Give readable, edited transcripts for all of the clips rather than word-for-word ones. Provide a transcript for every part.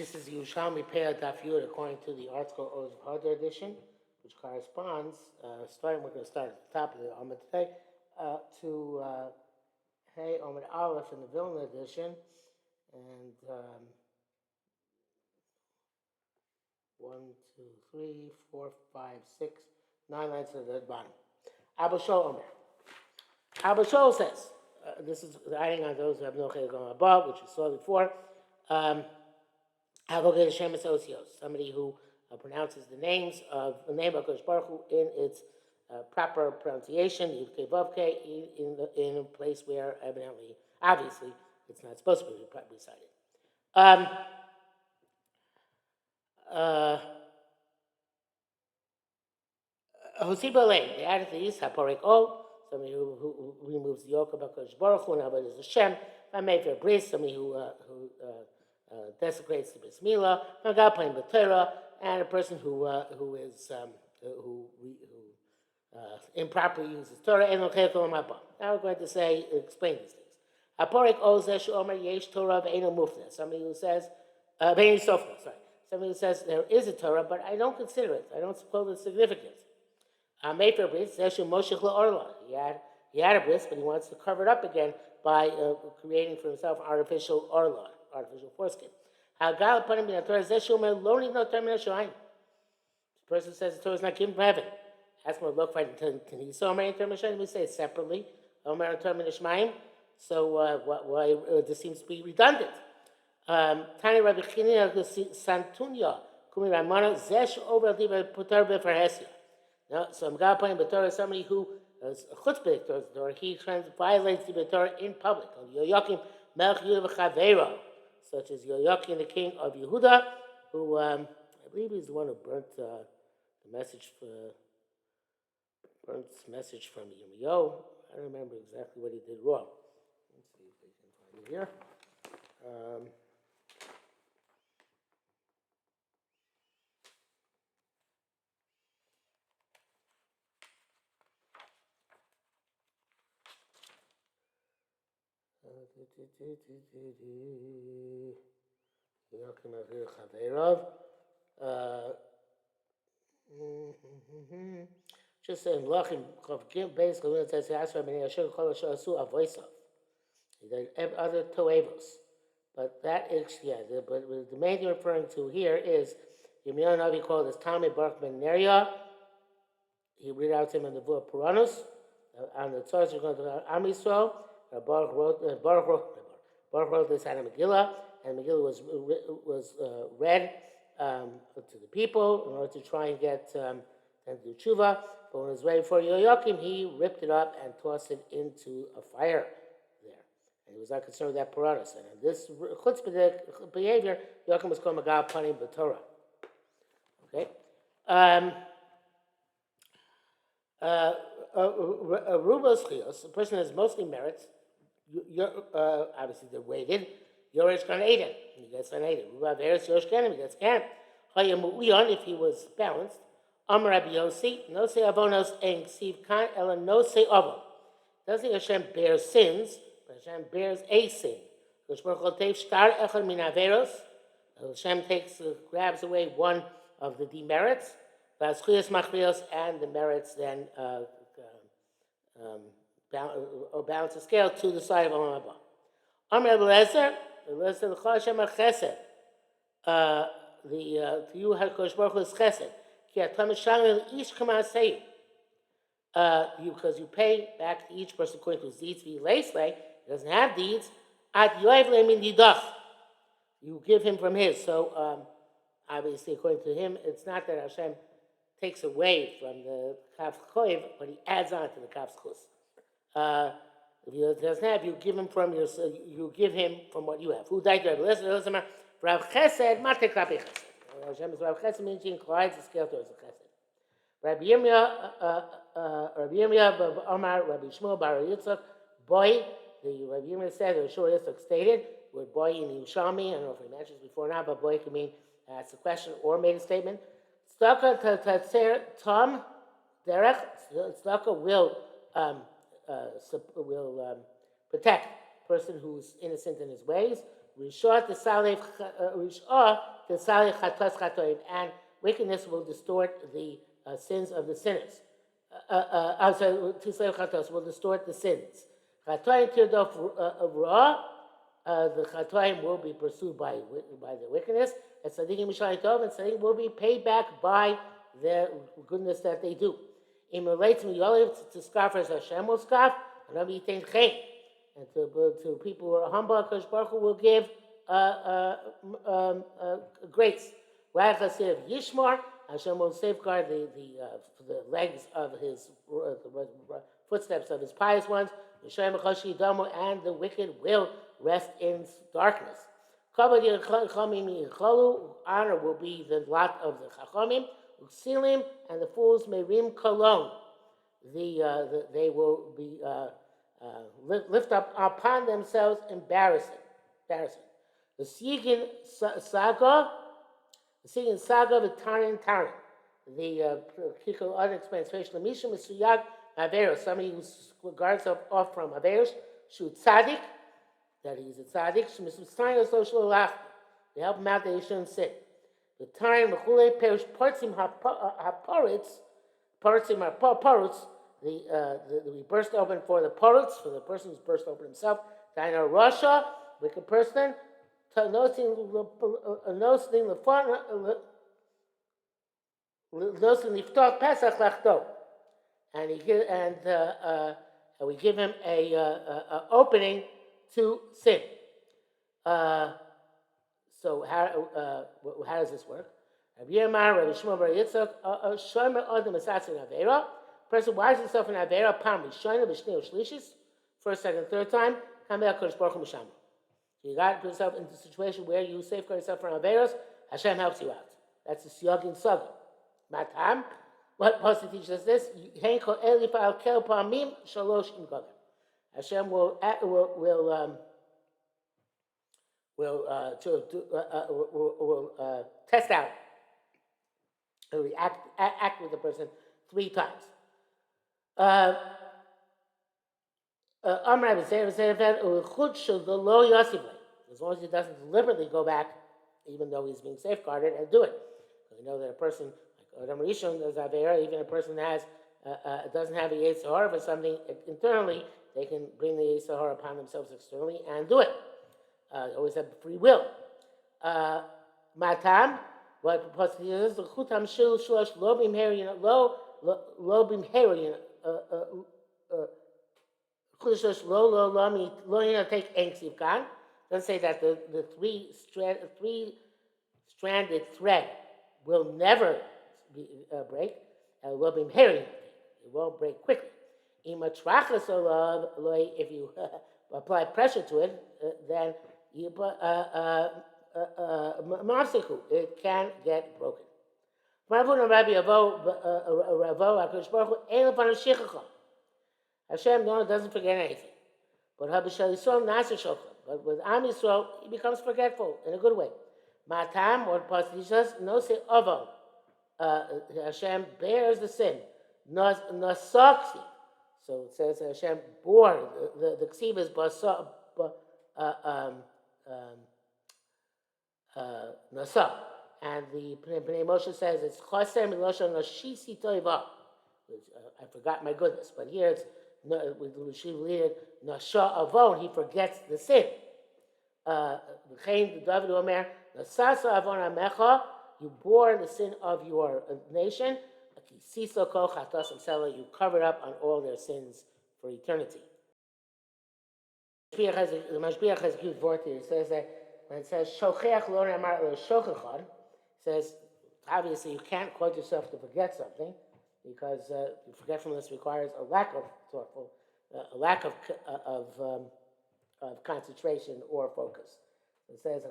This is Yerushalmi Peah Daf Yud according to the article Oz Harder edition, which corresponds, we're going to start at the top of the Amud today, to Hey Amud Aleph in the Vilna edition, and 1, 2, 3, 4, 5, 6, 9 lines to the bottom. Abba Shol Omer. Abba Shol says, this is adding on those who have no chayil going above, which we saw before. Somebody who pronounces the name of Kodesh Baruch Hu in its proper pronunciation, Yud-Kei Vav-Kei, in a place where evidently, obviously, it's not supposed to be recited. Hosiba Lane, the added to these, Haporek O, somebody who removes the yoke of Kodesh Baruch Hu, and Avodah is Hashem, Mayfair Bris, somebody who desecrates the Bris Milah, Magal playing the Torah, and a person who improperly uses Torah. And now we're going to explain these things. Haporek O Zeshu Omer Yesh Torah Ve'enu Mufneh. Somebody who says Ve'enu Sofna. Somebody who says there is a Torah, but I don't consider it. I don't suppose it's significant. Mayfair Bris Zeshu Moshech LaOrla. He had a bris, but he wants to cover it up again by creating for himself artificial orla, artificial foreskin. The person says the Torah is not given from heaven. Ask him to look for it. Can he say Omer in Torah Mishmayim? We say it separately. Omer in Torah Mishmayim. So why this seems to be redundant. Tani Rabbi Chini Santunya Kumi Ramana Zesh over Diva Putar Befarhesia. No, so I'm going to point Torah is somebody who is a chutzpah or he violates the Torah in public. Yoyakim Melch Yehuda v'Chavero, such as Yoyakim, the king of Yehuda, who I believe he's the one who burnt the message from Yirmiyahu. I don't remember exactly what he did wrong. Let's see if we can find it here. Just in Lachim basically when it says other toevos. But that is but the main thing referring to here is Yirmiyahu Navi called as Talmid Baruch Ben Neriah. He read out to him in the book Puranus. On the Torah we're going to Am Yisrael. Baruch wrote this out of Megillah, and Megillah was read to the people in order to try and get them to do tshuva. But when it was ready for Yoyakim, he ripped it up and tossed it into a fire there. And he was not concerned with that Puranus. And in this chutzpah behavior, Yoyakim was called Magal Panim B'Torah. Okay? Rubos Chios, a person has mostly merits. Obviously they're weighted. Yoresh Gan Eden, he gets Gan Eden. Rubav Eretz Yoresh Ganim, he gets Ganim. Hayamu'ion, if he was balanced. Amar Rabbi Yossi, no se avonos en ksiv kan, ela no se avon. Doesn't Hashem bear sins, but Hashem bears a sin. Hashem grabs away one of the demerits, and the merits then balance the scale to the side of Olam Haba. Amr Eliezer, l'chol Hashem chesed. To you, HaKadosh Baruch Hu is chesed. Ki atam mishalem ish k'ma'aseh. Because you pay back to each person according to his deeds. V'yileisle, he doesn't have deeds. At yoev le'min didach. You give him from his. So obviously, according to him, it's not that Hashem takes away from the kaf choiv, but he adds on to the kaf chus. If he doesn't have, you give him from you give him from what you have. Who died to Rav Rav Chesed, Mate Klapi Chesed. Hashem is Rav Chesed means he inclines the scale towards the Chesed. Rabbi Yirmiyah Omar, Rabbi Shmuel Bar Yitzchak, boy, the Rabbi Yirmiyah said, or Shur Yitzchak stated, with boy in Yerushalmi, I don't know if we mentioned this before now, but boy can mean asked a question or made a statement. Tzedakah Tatzer Tom Derech, tzedakah will protect a person who's innocent in his ways. Rishah to saleh chatos chatoim, and wickedness will distort the sins of the sinners. To saleh chatos will distort the sins. Chatoim tirdof ra, the chatoim will be pursued by the wickedness, and tzaddikim mishalim tov, and tzaddikim will be paid back by the goodness that they do. In relates to Yoliv to scoffers, Hashem will scoff, and Rabbi Yitain Chen. And to people who are humble, Hakadosh Baruch Hu will give grace. Ra'achasiv Yishmar, Hashem will safeguard the legs of his the footsteps of his pious ones. And the wicked will rest in darkness. Honor will be the lot of the Chachamim. Uksilim, and the fools may rim kolon. They will be lift up upon themselves embarrassing. The Sigin Saga v'Tarin Tarin. The Kikol other explains facial mishum misuyag averos. Somebody who guards off from averos. Shoot tzaddik, that he's a tzaddik. Shmisustayim social lach. They help him out that he shouldn't sin. The time mechule perish partzim haporitz, partzim haporitz. We burst open for the poritz, for the person who's burst open himself. Dina Russia, wicked person. Noting liftok pesach lachto, and we give him a opening to sin. So how does this work? Person wires himself in Avera, first, second, third time, so you got yourself into a situation where you safeguard yourself from Averos, Hashem helps you out. That's the Siyag in Saga. Matam, what Pasuk teaches us this? Hashem will test out, or act with the person 3 times. As long as he doesn't deliberately go back, even though he's being safeguarded, and do it. We know that a person, like Adam Rishon, does Avera, even a person doesn't have a Yetzer Hara for something internally, they can bring the Yetzer Hara upon themselves externally and do it. They always have free will. Matam, what the is, the Chutam Shil Shlosh Lobim Herian, Lobim Herian, take Enksiv Khan. Doesn't say that the three-stranded thread will never break. It won't break quickly. If you apply pressure to it, then you it can get broken. Hashem doesn't forget anything. But with Am Yisrael, he becomes forgetful in a good way. Matam, or Pasuk says, no say Avo. Hashem bears the sin. Nasaksi. So it says Hashem bore. The ksiv is nasa. And the Pnei Moshe says it's Chaser Milosha Nashisi Toiva. I forgot my goodness, but here it's Nasha Avon, he forgets the sin. David Omer, Nasasa Avon Amecha, you bore the sin of your nation. You covered up on all their sins for eternity. The Mashbiach has a cute word here. It says that when it says Shocheach Lo Ne'amar Lo Shochechad, it says obviously you can't cause yourself to forget something, because forgetfulness requires a lack of concentration or focus. It says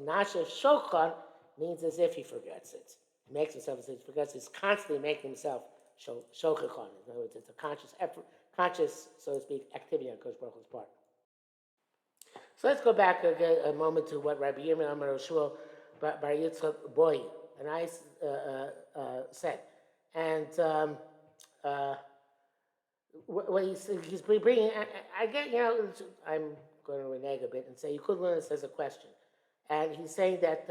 Nasha Shochan means as if he forgets it. He makes himself as if he forgets. He's constantly making himself Shochechan. In other words, it's a conscious effort, so to speak, activity on Kosh Baruch Hu's part. So let's go back a moment to what Rabbi Yirmiyah Amar Shmuel Bar Yitzchak Boy and I said. And what he's bringing, I get, I'm going to renege a bit and say you could learn this as a question. And he's saying that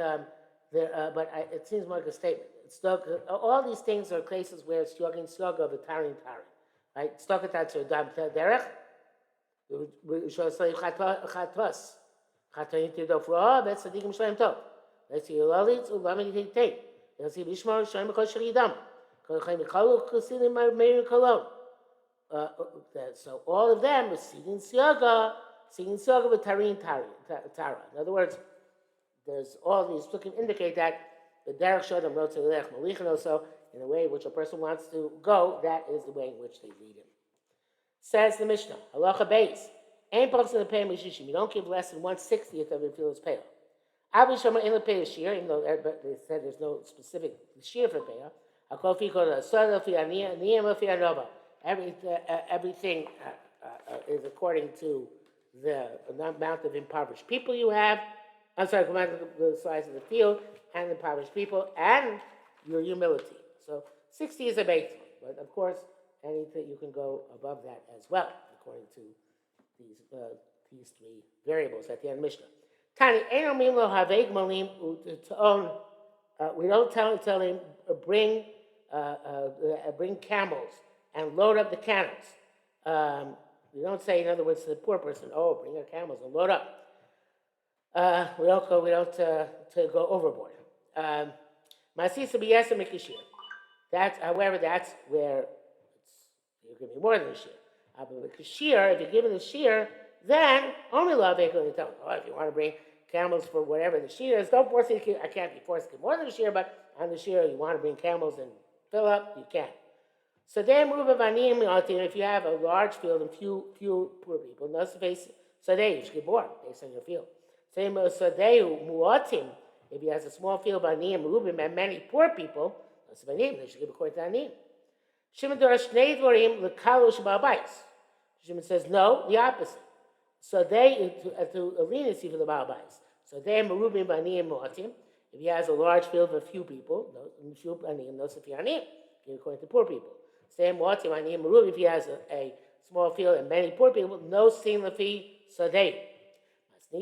it seems more like a statement. All these things are places where it's yogin yoga of a tarin tarin, right? Stokatat to dam derech, chatos, chatoin to dofra, bet sadikim shlaim tov. Let's see ulalit ulamid hitay. Let's see bishmar shlaim kol shridam. Kol chaim kalu kusilim meir kolon. So all of them is singing siaga with tarin tara. In other words, there's all these looking indicate that the derech shodam wrote to the lech malichin also in a way in which a person wants to go. That is the way in which they lead him. Says the Mishnah, halacha beis, ein posel in the pei mishishim. You don't give less than 1/60th of your field's payah. Abu shama in the pei shir, even though they said there's no specific shir for payah. Hakofi kol asada fi aniyam fi anova. Everything is according to the amount of impoverished people you have. I'm sorry, the size of the field and the impoverished people and your humility. So 60 is a baseline, but of course, anything you can go above that as well, according to these three variables at the end of Mishnah. Tani, we don't tell him bring camels and load up the camels. We don't say, in other words, to the poor person, bring your camels and load up. We don't go overboard. Masisa b'yesa mikishir. However, that's where you're giving more than a shear. But kashir, if you're giving the shear, then only love vehicle. If you want to bring camels for whatever the shear is, don't force it. I can't be forced to give more than a shear, but on the shear, you want to bring camels and fill up, you can. So they move if you have a large field and few poor people, so you should give more based on your field. Same if he has a small field by Niyam Rubim and many poor people, they should give according to Aniyim. Shimon says no, the opposite. So they to leniency for the Baalbais. So they Merubim by Niyam Muatim. If he has a large field of a few people, few Aniyim, no Safi Aniyim, give according to poor people. Same Muatim Aniyim Merubim if he has a small field and many poor people, no Sin Lafi Sadei.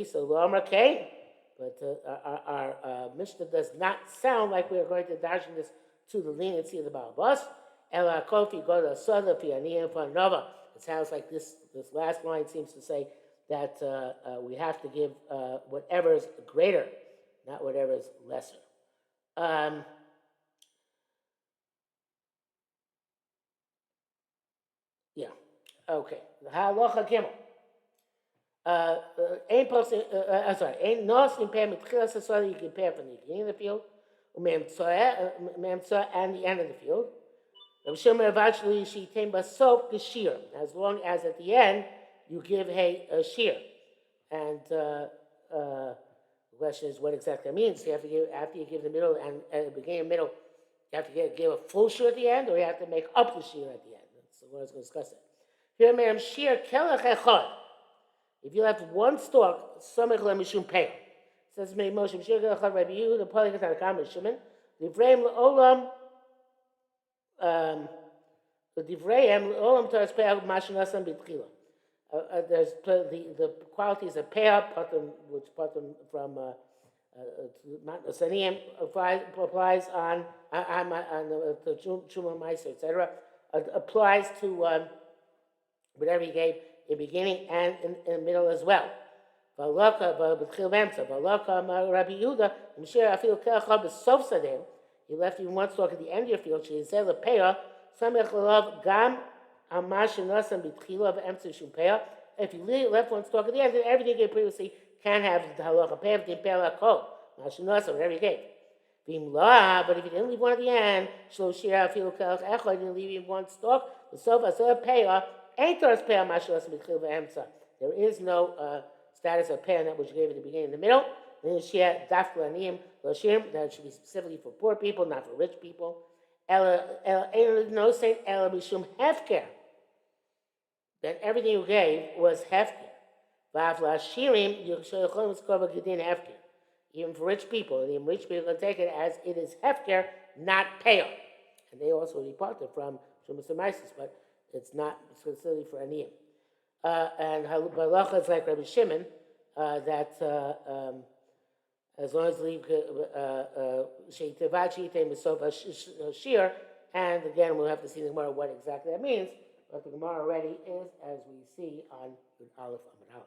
So Lomar came, but our Mishnah does not sound like we are going to darshan this to the leniency of the Baal Bas. Ela Kofi go to Sada Pianiyim for Nova. It sounds like this last line seems to say that we have to give whatever is greater, not whatever is lesser. Yeah. Okay. The Halacha Gimel. Ein nos in pair mitchilas asada you can pair from the beginning of the field, and the end of the field. As long as at the end you give a shear. And the question is what exactly that means. You have to give after you give the middle and at the beginning and middle, you have to give a full shear at the end, or you have to make up the shear at the end. That's what I was going to discuss it. Here, Miriam, shear kelech echad. If you have one stalk, samech lemishum peah. Says me Moshe shear kelech echad Rabbi Yehuda the Polik Tanakam Shimon the Vrayim leolam the Divrayim leolam toras peah mashinasam b'tchila. There's the qualities of peah, which from Saniyim applies on the Chuma Meiser, etc. Applies to whatever he gave in the beginning and in the middle as well. He left even one stalk at the end of your field. If you left one stalk at the end, then everything you gave previously can have the halacha peah, whatever you gave. But if you didn't leave one at the end, you didn't leave even one stalk, there is no status of peah that which you gave at the beginning and the middle. Then that should be specifically for poor people, not for rich people. No saint hefker. That everything you gave was hefker. Even for rich people, the rich people can take it as it is hefker, not peah. And they also departed from Shumas Maisis, but it's not specifically for Aniyim. And halacha is like Rabbi Shimon, that as long as leave sheitevachi misov shir, and again we'll have to see the Gemara what exactly that means. But the Gemara already is, as we see on Aleph Amud Aleph.